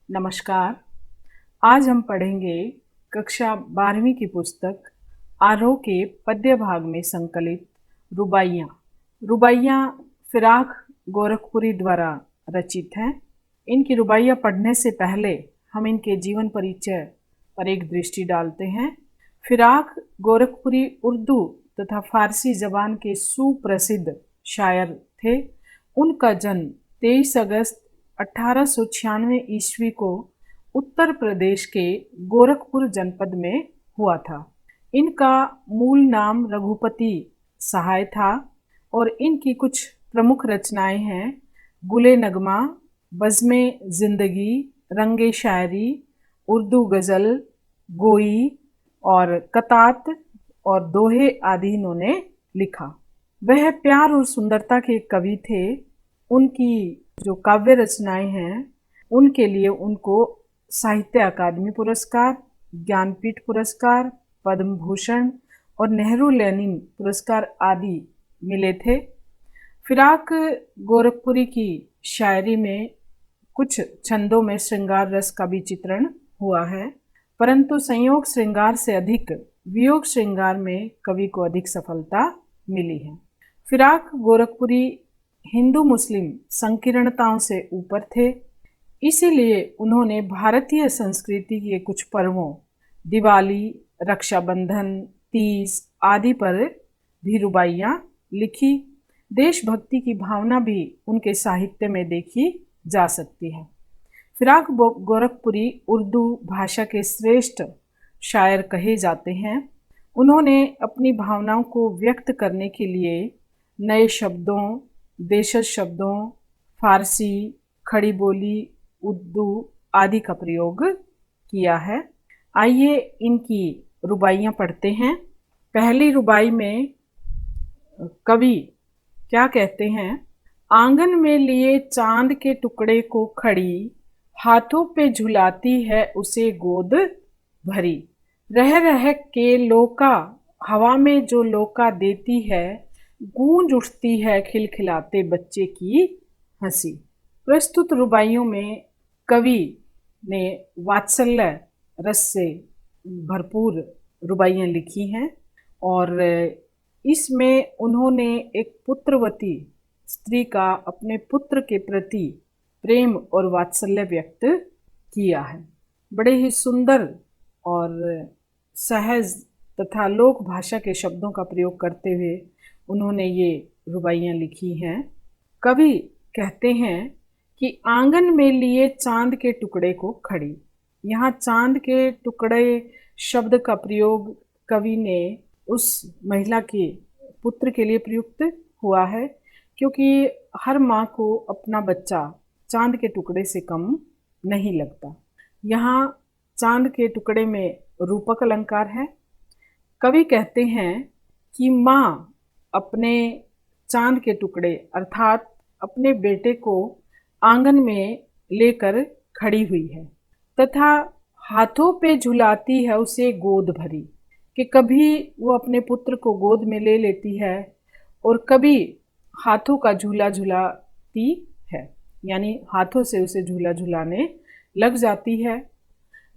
नमस्कार। आज हम पढ़ेंगे कक्षा 12वीं की पुस्तक आरोह के पद्य भाग में संकलित रुबाइयाँ। रुबाइयाँ फिराक गोरखपुरी द्वारा रचित हैं। इनकी रुबाइयाँ पढ़ने से पहले हम इनके जीवन परिचय पर एक दृष्टि डालते हैं। फिराक गोरखपुरी उर्दू तथा फारसी जबान के सुप्रसिद्ध शायर थे। उनका जन्म 23 अगस्त 1896 ईस्वी को उत्तर प्रदेश के गोरखपुर जनपद में हुआ था। इनका मूल नाम रघुपति सहाय था और इनकी कुछ प्रमुख रचनाएं हैं गुले नगमा, बज़्मे ज़िंदगी, रंगे शायरी, उर्दू गज़ल, गोई और कतात और दोहे आदि इन्होंने लिखा। वह प्यार और सुंदरता के कवि थे। उनकी जो काव्य रचनाएं हैं उनके लिए उनको साहित्य अकादमी पुरस्कार, ज्ञानपीठ पुरस्कार, पद्म भूषण और नेहरू लेनिन पुरस्कार आदि मिले थे। फिराक गोरखपुरी की शायरी में कुछ छंदों में श्रृंगार रस का भी चित्रण हुआ है, परंतु संयोग श्रृंगार से अधिक वियोग श्रृंगार में कवि को अधिक सफलता मिली है। फिराक गोरखपुरी हिंदू मुस्लिम संकीर्णताओं से ऊपर थे, इसीलिए उन्होंने भारतीय संस्कृति के कुछ पर्वों दिवाली, रक्षाबंधन, तीज आदि पर भी रुबाइयाँ लिखी। देशभक्ति की भावना भी उनके साहित्य में देखी जा सकती है। फिराक गोरखपुरी उर्दू भाषा के श्रेष्ठ शायर कहे जाते हैं। उन्होंने अपनी भावनाओं को व्यक्त करने के लिए नए शब्दों, देशज शब्दों, फारसी, खड़ी बोली, उर्दू आदि का प्रयोग किया है। आइए इनकी रुबाइयाँ पढ़ते हैं। पहली रुबाई में कवि क्या कहते हैं? आंगन में लिए चांद के टुकड़े को खड़ी, हाथों पे झुलाती है उसे गोद भरी। रह रह के लोका, हवा में जो लोका देती है, गूंज उठती है खिलखिलाते बच्चे की हंसी। प्रस्तुत रुबाइयों में कवि ने वात्सल्य रस से भरपूर रुबाइयाँ लिखी हैं और इसमें उन्होंने एक पुत्रवती स्त्री का अपने पुत्र के प्रति प्रेम और वात्सल्य व्यक्त किया है। बड़े ही सुंदर और सहज तथा लोक भाषा के शब्दों का प्रयोग करते हुए उन्होंने ये रुबाइयाँ लिखी हैं। कवि कहते हैं कि आंगन में लिए चांद के टुकड़े को खड़ी। यहाँ चांद के टुकड़े शब्द का प्रयोग कवि ने उस महिला के पुत्र के लिए प्रयुक्त हुआ है, क्योंकि हर माँ को अपना बच्चा चांद के टुकड़े से कम नहीं लगता। यहाँ चांद के टुकड़े में रूपक अलंकार है। कवि कहते हैं कि माँ अपने चांद के टुकड़े अर्थात अपने बेटे को आंगन में लेकर खड़ी हुई है तथा हाथों पे झुलाती है उसे गोद भरी, कि कभी वो अपने पुत्र को गोद में ले लेती है और कभी हाथों का झूला झुलाती है, यानी हाथों से उसे झूला झुलाने लग जाती है।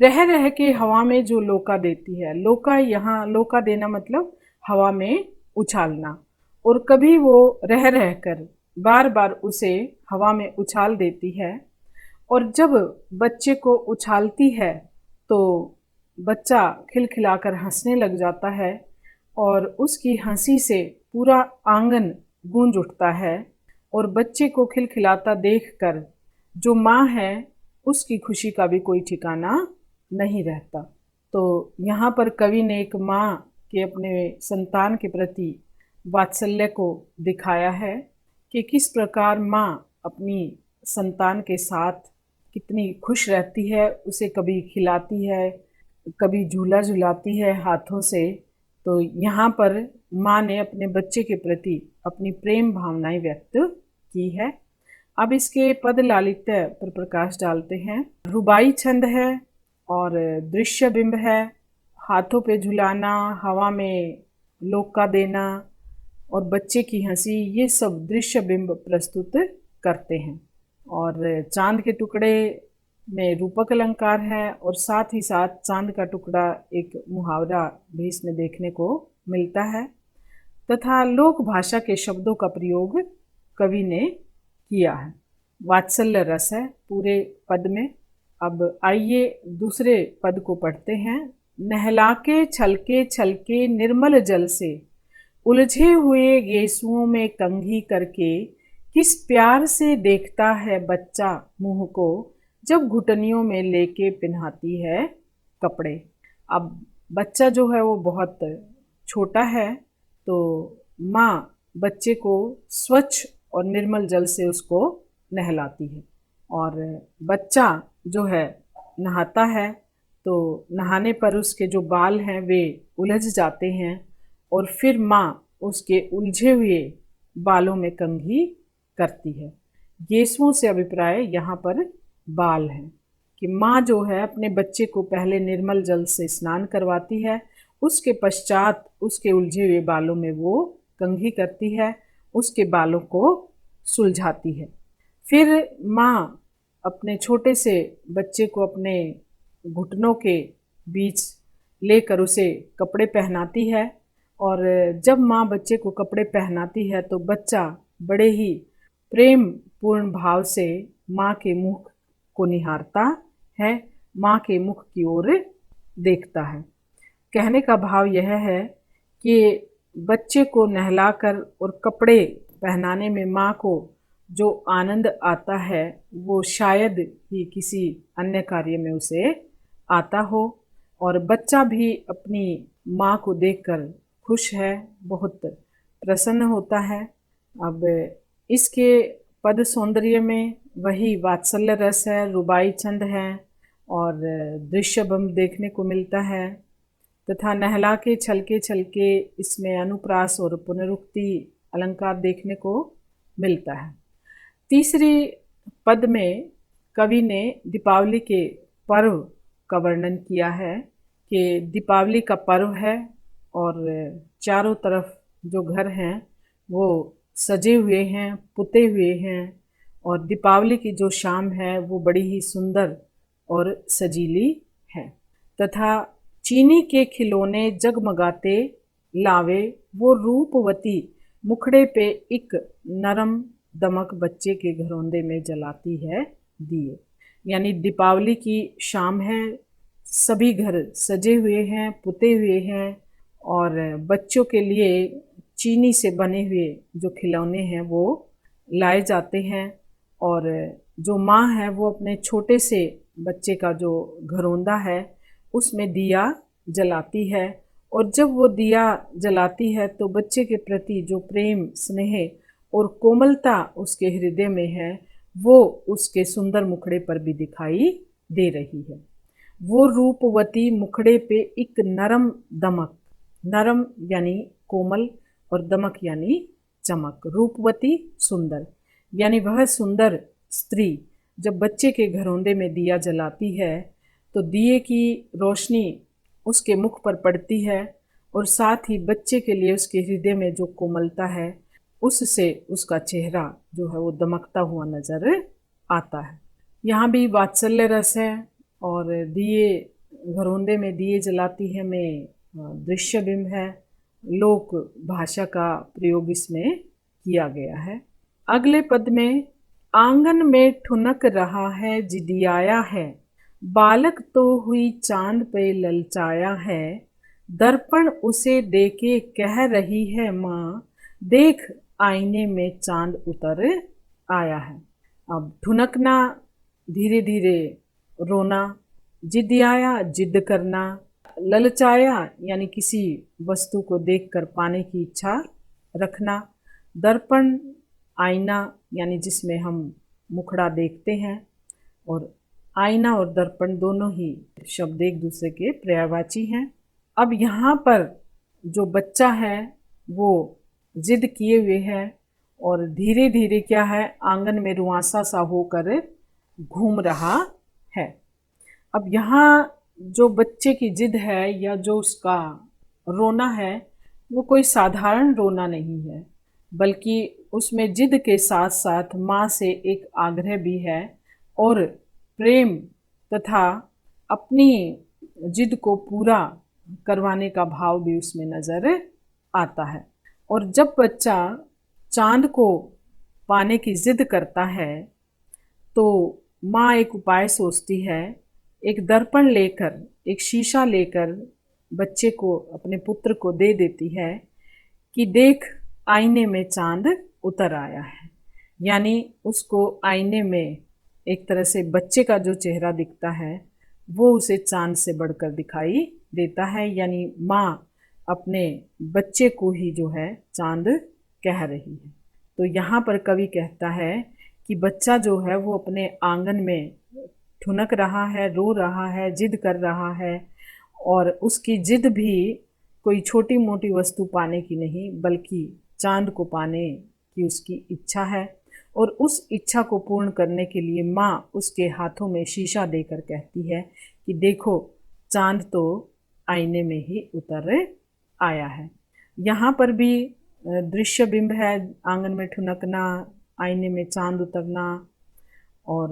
रह रह के हवा में जो लोका देती है, लोका यहाँ लोका देना मतलब हवा में उछालना, और कभी वो रह रह कर बार बार उसे हवा में उछाल देती है। और जब बच्चे को उछालती है तो बच्चा खिलखिलाकर हंसने लग जाता है और उसकी हंसी से पूरा आंगन गूंज उठता है और बच्चे को खिलखिलाता देखकर जो माँ है उसकी खुशी का भी कोई ठिकाना नहीं रहता। तो यहाँ पर कवि ने एक माँ के अपने संतान के प्रति वात्सल्य को दिखाया है कि किस प्रकार माँ अपनी संतान के साथ कितनी खुश रहती है, उसे कभी खिलाती है, कभी झूला झुलाती है हाथों से। तो यहाँ पर माँ ने अपने बच्चे के प्रति अपनी प्रेम भावनाएं व्यक्त की है। अब इसके पद लालित्य पर प्रकाश डालते हैं। रुबाई छंद है और दृश्य बिंब है। हाथों पे झुलाना, हवा में लोका देना और बच्चे की हंसी, ये सब दृश्य बिंब प्रस्तुत करते हैं। और चांद के टुकड़े में रूपक अलंकार है और साथ ही साथ चांद का टुकड़ा एक मुहावरा भी इसमें देखने को मिलता है तथा लोक भाषा के शब्दों का प्रयोग कवि ने किया है। वात्सल्य रस है पूरे पद में। अब आइए दूसरे पद को पढ़ते हैं। नहला के छलके निर्मल जल से उलझे हुए गेसुओं में कंघी करके किस प्यार से देखता है बच्चा मुंह को जब घुटनियों में लेके पिन्हाती है कपड़े। अब बच्चा जो है वो बहुत छोटा है तो माँ बच्चे को स्वच्छ और निर्मल जल से उसको नहलाती है और बच्चा जो है नहाता है तो नहाने पर उसके जो बाल हैं वे उलझ जाते हैं और फिर माँ उसके उलझे हुए बालों में कंघी करती है। गेसुओं से अभिप्राय यहाँ पर बाल है कि माँ जो है अपने बच्चे को पहले निर्मल जल से स्नान करवाती है, उसके पश्चात उसके उलझे हुए बालों में वो कंघी करती है, उसके बालों को सुलझाती है। फिर माँ अपने छोटे से बच्चे को अपने घुटनों के बीच लेकर उसे कपड़े पहनाती है और जब माँ बच्चे को कपड़े पहनाती है तो बच्चा बड़े ही प्रेम पूर्ण भाव से माँ के मुख को निहारता है, माँ के मुख की ओर देखता है। कहने का भाव यह है कि बच्चे को नहलाकर और कपड़े पहनाने में माँ को जो आनंद आता है वो शायद ही किसी अन्य कार्य में उसे आता हो और बच्चा भी अपनी माँ को देखकर खुश है, बहुत प्रसन्न होता है। अब इसके पद सौंदर्य में वही वात्सल्य रस है, रुबाई छंद है और दृश्य बम देखने को मिलता है तथा नहला के छलके इसमें अनुप्रास और पुनरुक्ति अलंकार देखने को मिलता है। तीसरी पद में कवि ने दीपावली के पर्व का वर्णन किया है कि दीपावली का पर्व है और चारों तरफ जो घर हैं वो सजे हुए हैं, पुते हुए हैं और दीपावली की जो शाम है वो बड़ी ही सुंदर और सजीली है तथा चीनी के खिलौने जगमगाते लावे वो रूपवती मुखड़े पे एक नरम दमक बच्चे के घरौंदे में जलाती है दिए। यानी दीपावली की शाम है, सभी घर सजे हुए हैं, पुते हुए हैं और बच्चों के लिए चीनी से बने हुए जो खिलौने हैं वो लाए जाते हैं और जो माँ है वो अपने छोटे से बच्चे का जो घरौंदा है उसमें दिया जलाती है और जब वो दिया जलाती है तो बच्चे के प्रति जो प्रेम स्नेह और कोमलता उसके हृदय में है वो उसके सुंदर मुखड़े पर भी दिखाई दे रही है। वो रूपवती मुखड़े पे एक नरम दमक, नरम यानी कोमल और दमक यानी चमक, रूपवती सुंदर, यानी वह सुंदर स्त्री जब बच्चे के घरौंदे में दिया जलाती है तो दिए की रोशनी उसके मुख पर पड़ती है और साथ ही बच्चे के लिए उसके हृदय में जो कोमलता है उससे उसका चेहरा जो है वो दमकता हुआ नजर आता है। यहाँ भी वात्सल्य रस है और दिए घरौंदे में दिए जलाती है में दृश्य बिंब है, लोक भाषा का प्रयोग इसमें किया गया है। अगले पद में आंगन में ठुनक रहा है जिदियाया है, बालक तो हुई चांद पे ललचाया है, दर्पण उसे देके कह रही है माँ, देख आईने में चांद उतर आया है। अब ठुनकना धीरे धीरे रोना, जिदियाया जिद करना, ललचाया यानी किसी वस्तु को देखकर पाने की इच्छा रखना, दर्पण आईना यानी जिसमें हम मुखड़ा देखते हैं और आईना और दर्पण दोनों ही शब्द एक दूसरे के पर्यायवाची हैं। अब यहाँ पर जो बच्चा है वो जिद किए हुए है और धीरे धीरे क्या है आंगन में रुआंसा सा होकर घूम रहा है। अब यहाँ जो बच्चे की जिद है या जो उसका रोना है वो कोई साधारण रोना नहीं है, बल्कि उसमें जिद के साथ साथ माँ से एक आग्रह भी है और प्रेम तथा अपनी जिद को पूरा करवाने का भाव भी उसमें नज़र आता है। और जब बच्चा चाँद को पाने की जिद करता है तो माँ एक उपाय सोचती है। एक दर्पण लेकर, एक शीशा लेकर बच्चे को, अपने पुत्र को दे देती है कि देख, आईने में चाँद उतर आया है। यानी उसको आईने में एक तरह से बच्चे का जो चेहरा दिखता है वो उसे चाँद से बढ़कर दिखाई देता है। यानी माँ अपने बच्चे को ही जो है चाँद कह रही है। तो यहाँ पर कवि कहता है कि बच्चा जो है वो अपने आंगन में ठुनक रहा है, रो रहा है, जिद कर रहा है, और उसकी जिद भी कोई छोटी मोटी वस्तु पाने की नहीं, बल्कि चाँद को पाने की उसकी इच्छा है। और उस इच्छा को पूर्ण करने के लिए माँ उसके हाथों में शीशा देकर कहती है कि देखो, चाँद तो आईने में ही उतर आया है। यहाँ पर भी दृश्य बिंब है, आंगन में ठुनकना, आईने में चाँद उतरना, और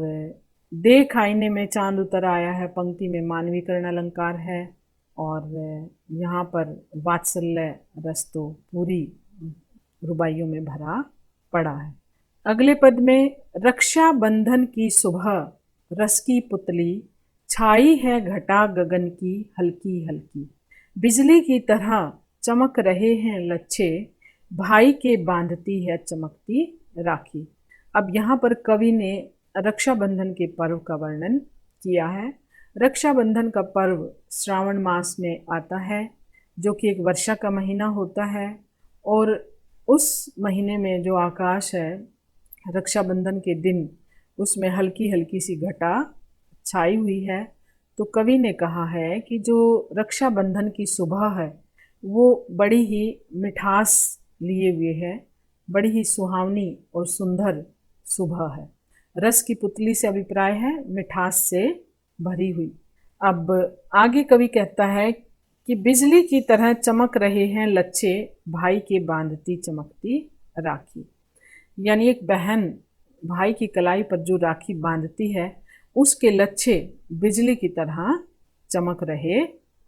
देख आईने में चाँद उतर आया है पंक्ति में मानवीकरण अलंकार है। और यहाँ पर वात्सल्य रस तो पूरी रुबाइयों में भरा पड़ा है। अगले पद में रक्षा बंधन की सुबह रस की पुतली, छाई है घटा गगन की हल्की हल्की, बिजली की तरह चमक रहे हैं लच्छे, भाई के बांधती है चमकती राखी। अब यहाँ पर कवि ने रक्षाबंधन के पर्व का वर्णन किया है। रक्षाबंधन का पर्व श्रावण मास में आता है, जो कि एक वर्षा का महीना होता है। और उस महीने में जो आकाश है रक्षाबंधन के दिन, उसमें हल्की हल्की सी घटा छाई हुई है। तो कवि ने कहा है कि जो रक्षाबंधन की सुबह है वो बड़ी ही मिठास लिए हुए है, बड़ी ही सुहावनी और सुंदर सुबह है। रस की पुतली से अभिप्राय है मिठास से भरी हुई। अब आगे कवि कहता है कि बिजली की तरह चमक रहे हैं लच्छे, भाई के बांधती चमकती राखी। यानी एक बहन भाई की कलाई पर जो राखी बांधती है उसके लच्छे बिजली की तरह चमक रहे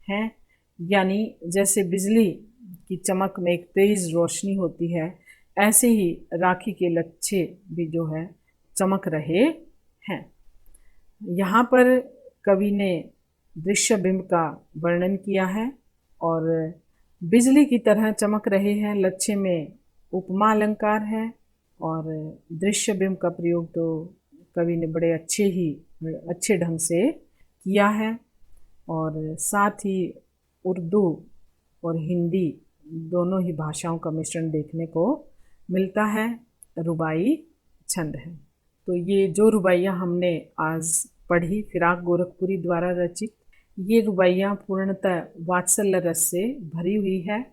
हैं। यानी जैसे बिजली की चमक में एक तेज रोशनी होती है, ऐसे ही राखी के लच्छे भी जो है चमक रहे हैं। यहाँ पर कवि ने दृश्य बिंब का वर्णन किया है, और बिजली की तरह चमक रहे हैं लच्छे में उपमा अलंकार है, और दृश्य बिंब का प्रयोग तो कवि ने बड़े अच्छे ढंग से किया है। और साथ ही उर्दू और हिंदी दोनों ही भाषाओं का मिश्रण देखने को मिलता है। रुबाई छंद है। तो ये जो रुबाइयाँ हमने आज पढ़ी फिराक गोरखपुरी द्वारा रचित, ये रुबाइयाँ पूर्णतः वात्सल्य रस से भरी हुई है।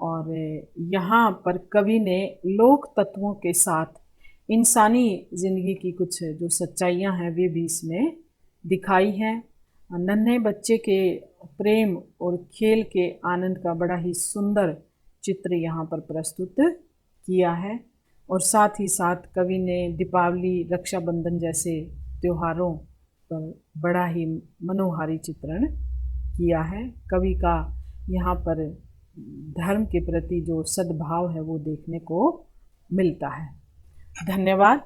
और यहाँ पर कवि ने लोक तत्वों के साथ इंसानी जिंदगी की कुछ जो सच्चाइयाँ हैं वे भी इसमें दिखाई हैं। नन्हे बच्चे के प्रेम और खेल के आनंद का बड़ा ही सुंदर चित्र यहाँ पर प्रस्तुत किया है। और साथ ही साथ कवि ने दीपावली, रक्षाबंधन जैसे त्योहारों पर बड़ा ही मनोहारी चित्रण किया है। कवि का यहाँ पर धर्म के प्रति जो सद्भाव है वो देखने को मिलता है। धन्यवाद।